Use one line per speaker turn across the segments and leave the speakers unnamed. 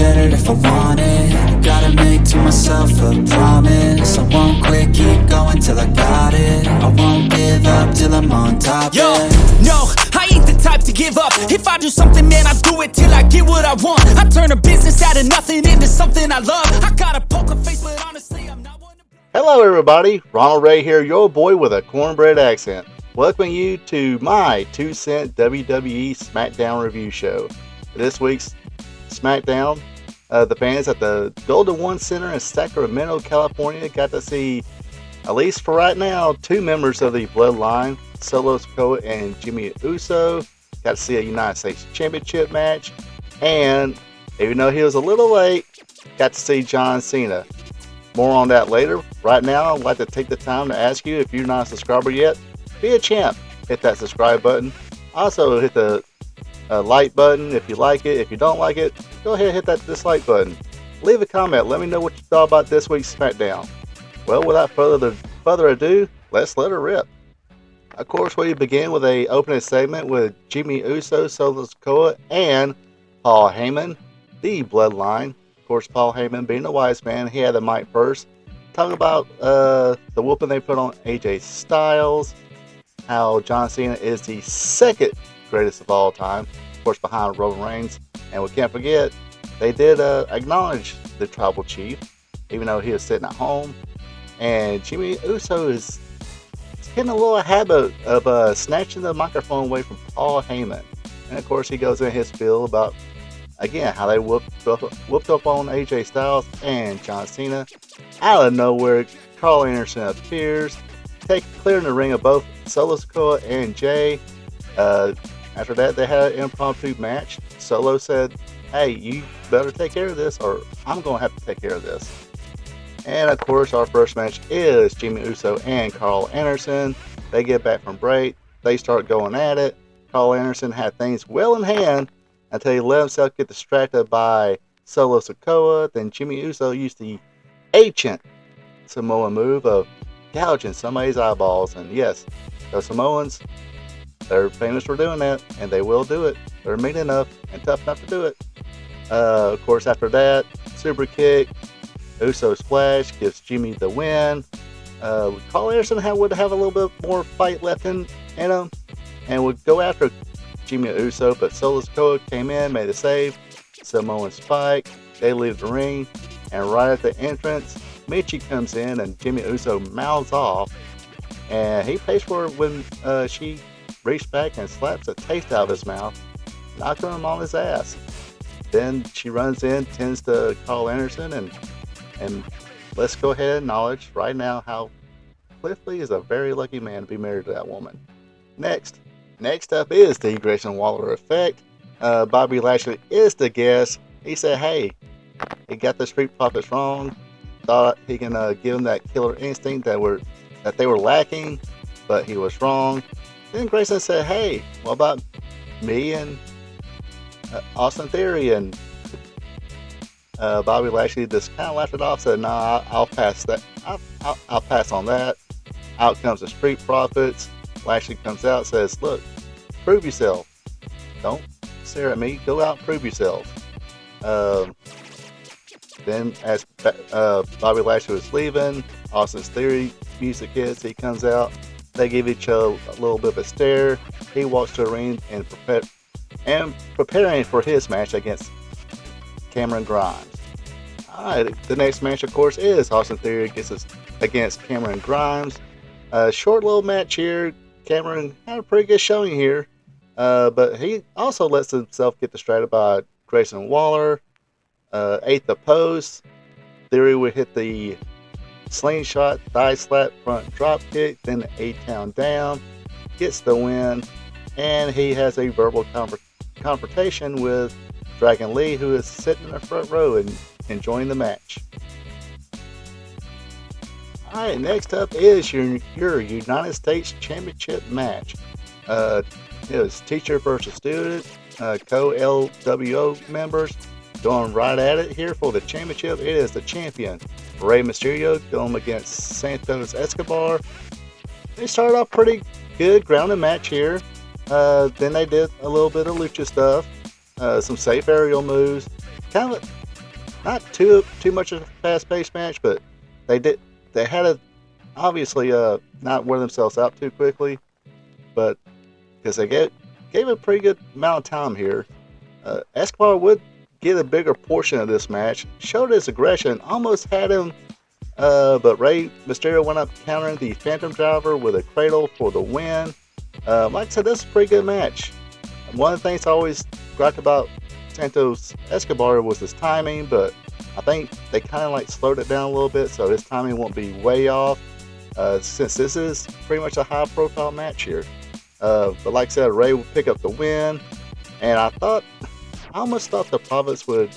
get it if I want it. Gotta make to myself a promise. I won't quit, keep going till I got it. I won't give up till I'm on top.
Yo, no, I ain't the type to give up. If I do something, man, I do it till I get what I want. I turn a business out of nothing into something I love. I got a poker face, but honestly, I'm not one to...
Hello everybody, Ronald Ray here, your boy with a cornbread accent. Welcoming you to my 2-cent WWE Smackdown review show. This week's Smackdown, the fans at the Golden One Center in Sacramento, California got to see, at least for right now, two members of the Bloodline, Solo Sikoa and Jimmy Uso. Got to see a United States Championship match, and even though he was a little late, got to see John Cena. More on that later. Right now, I'd like to take the time to ask you, if you're not a subscriber yet, be a champ. Hit that subscribe button. Also, hit the like button if you like it. If you don't like it, go ahead and hit that dislike button. Leave a comment. Let me know what you thought about this week's SmackDown. Well, without further ado, let's let her rip. Of course, we begin with a opening segment with Jimmy Uso, Solo Sikoa, and Paul Heyman, the Bloodline. Of course, Paul Heyman, being the wise man, he had the mic first, talking about the whooping they put on AJ Styles, how John Cena is the second greatest of all time, of course, behind Roman Reigns. And we can't forget, they did acknowledge the tribal chief, even though he was sitting at home. And Jimmy Uso is getting a little habit of snatching the microphone away from Paul Heyman. And of course, he goes in his spiel about, again, how they whooped up on AJ Styles and John Cena. Out of nowhere, Carl Anderson appears, clearing the ring of both Solo Sikoa and Jay. After that, they had an impromptu match. Solo said, "Hey, you better take care of this, or I'm going to have to take care of this." And of course, our first match is Jimmy Uso and Carl Anderson. They get back from break. They start going at it. Carl Anderson had things well in hand until he let himself get distracted by Solo Sikoa. Then Jimmy Uso used the ancient Samoan move of gouging somebody's eyeballs. And yes, the Samoans, they're famous for doing that, and they will do it. They're mean enough and tough enough to do it. Of course, after that, super kick, Uso splash gives Jimmy the win. Carl Anderson would have a little bit more fight left in him, and would go after Jimmy Uso, but Solo Sikoa came in, made a save. Samoan spike. They leave the ring, and right at the entrance, Michi comes in, and Jimmy Uso mouths off, and he pays for it when she reached back and slaps a taste out of his mouth, knocking him on his ass. Then she runs in, tends to Carl Anderson, and let's go ahead and acknowledge right now how Cliff Lee is a very lucky man to be married to that woman. Next up is the Grayson Waller effect. Bobby Lashley is the guest. He said, "Hey, he got the Street Profits wrong. Thought he can give them that killer instinct that they were lacking, but he was wrong." Then Grayson said, "Hey, what about me and Austin Theory?" And Bobby Lashley just kind of laughed it off, said, "Nah, I'll pass that. I'll pass on that." Out comes the Street Profits. Lashley comes out, says, "Look, prove yourself. Don't stare at me. Go out and prove yourself." Then as Bobby Lashley was leaving, Austin's Theory music hits. He comes out. They give each other a little bit of a stare. He walks to the ring and preparing for his match against Cameron Grimes. Alright, the next match, of course, is Austin Theory against Cameron Grimes. Short little match here. Cameron had a pretty good showing here, but he also lets himself get distracted by Grayson Waller. Ate the post. Theory would hit the slingshot, thigh slap, front drop kick, then the A-Town down, gets the win, and he has a verbal confrontation with Dragon Lee, who is sitting in the front row and enjoying the match. Alright, next up is your United States Championship match. It was teacher versus student, co-LWO members going right at it here for the championship. It is the champion, Rey Mysterio, going against Santos Escobar. They started off pretty good, grounded match here. Then they did a little bit of lucha stuff, some safe aerial moves. Kind of not too much of a fast-paced match, but they had to obviously not wear themselves out too quickly, but because they gave a pretty good amount of time here. Escobar would get a bigger portion of this match, showed his aggression, almost had him, but Rey Mysterio went up countering the Phantom Driver with a cradle for the win. Like I said, this is a pretty good match. One of the things I always griped about Santos Escobar was his timing, but I think they kind of like slowed it down a little bit, so his timing won't be way off. Since this is pretty much a high-profile match here. But like I said, Rey would pick up the win, and I almost thought the Profits would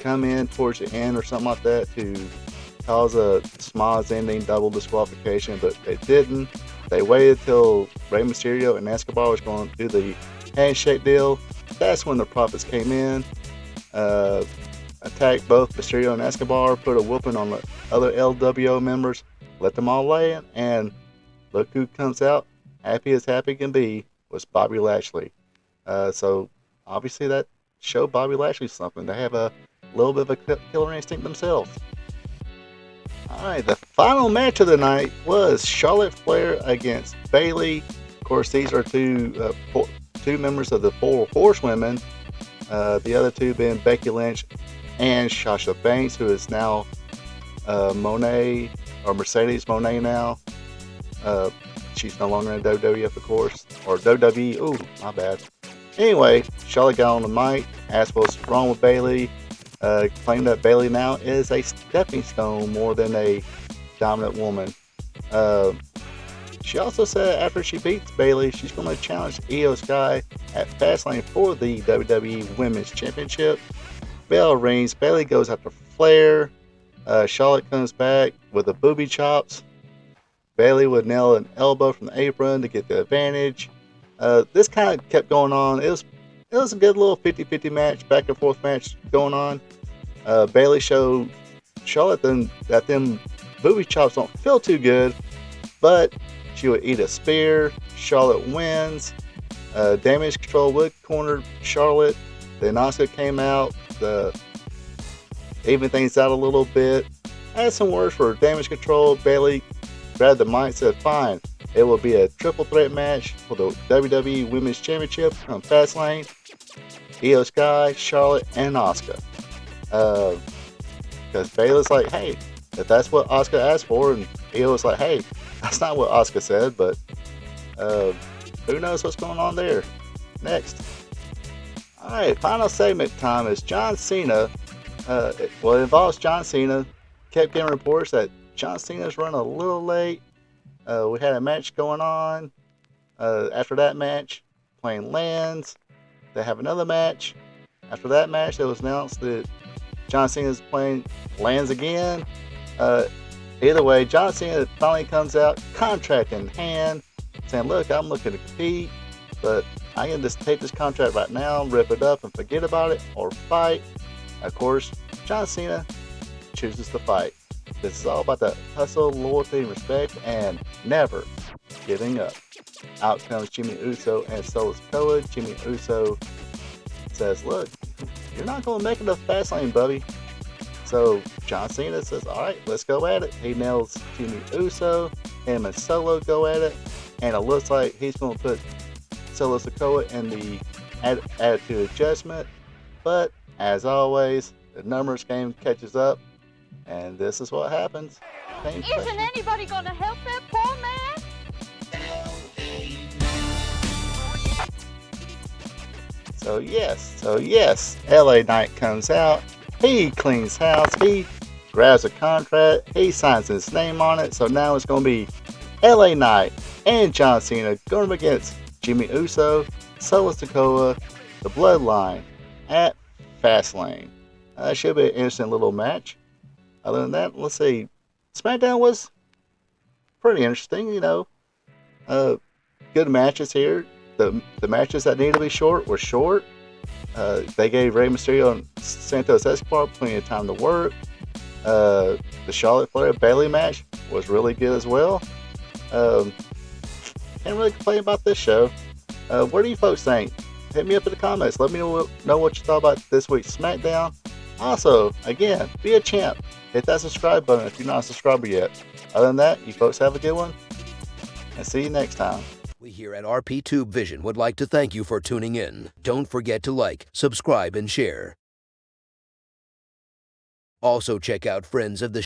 come in towards the end or something like that to cause a Smiles ending double disqualification, but they didn't. They waited till Rey Mysterio and Escobar was going to do the handshake deal. That's when the Profits came in, attacked both Mysterio and Escobar, put a whooping on the other LWO members, let them all lay it, and look who comes out happy as happy can be was Bobby Lashley. So obviously that showed Bobby Lashley something. They have a little bit of a killer instinct themselves. Alright, the final match of the night was Charlotte Flair against Bayley. Of course, these are two members of the Four Horsewomen. The other two being Becky Lynch and Sasha Banks, who is now Monet, or Mercedes Monet now. She's no longer in WWF, of course, or WWE. Ooh, my bad. Anyway, Charlotte got on the mic, asked what's wrong with Bayley, claimed that Bayley now is a stepping stone more than a dominant woman. She also said after she beats Bayley, she's going to challenge Io Sky at Fastlane for the WWE Women's Championship. Bell rings, Bayley goes after Flair. Charlotte comes back with the booby chops. Bayley would nail an elbow from the apron to get the advantage. This kind of kept going on. It was a good little 50-50 match, back and forth match going on. Bayley showed Charlotte that them booby chops don't feel too good, but she would eat a spear. Charlotte wins. Damage Control would corner Charlotte. Then Asuka came out, even things out a little bit. Had some words for Damage Control. Bayley grabbed the mic, said, "Fine, it will be a triple threat match for the WWE Women's Championship on Fastlane. Io Sky, Charlotte, and Asuka." Because Bayley's like, "Hey, if that's what Asuka asked for," and Io was like, "Hey, that's not what Asuka said," but who knows what's going on there. Next. Alright, final segment time is John Cena. It involves John Cena. Kept getting reports that John Cena's running a little late. We had a match going on. After that match, playing lands. They have another match. After that match, it was announced that John Cena's playing lands again. Either way, John Cena finally comes out, contract in hand, saying, "Look, I'm looking to compete, but I can just take this contract right now, rip it up, and forget about it, or fight." Of course, John Cena chooses to fight. This is all about the hustle, loyalty, respect, and never giving up. Out comes Jimmy Uso and Solo Sikoa. Jimmy Uso says, "Look, you're not going to make it to Fastlane, buddy." So John Cena says, "Alright, let's go at it." He nails Jimmy Uso. Him and Solo go at it. And it looks like he's going to put Solo Sikoa in the attitude adjustment. But as always, the numbers game catches up. And this is what happens.
Isn't anybody gonna help that poor man?
So yes, LA Knight comes out. He cleans house. He grabs a contract. He signs his name on it. So now it's going to be LA Knight and John Cena going up against Jimmy Uso, Solo Sikoa, the Bloodline at Fastlane. Should be an interesting little match. Other than that, let's see. SmackDown was pretty interesting, good matches here. The matches that needed to be short were short. They gave Rey Mysterio and Santos Escobar plenty of time to work. The Charlotte Flair Bayley match was really good as well. Can't really complain about this show. What do you folks think? Hit me up in the comments. Let me know what you thought about this week's SmackDown. Also, again, be a champ. Hit that subscribe button if you're not a subscriber yet. Other than that, you folks have a good one, and see you next time.
We here at RP Tube Vision would like to thank you for tuning in. Don't forget to like, subscribe, and share. Also check out Friends of the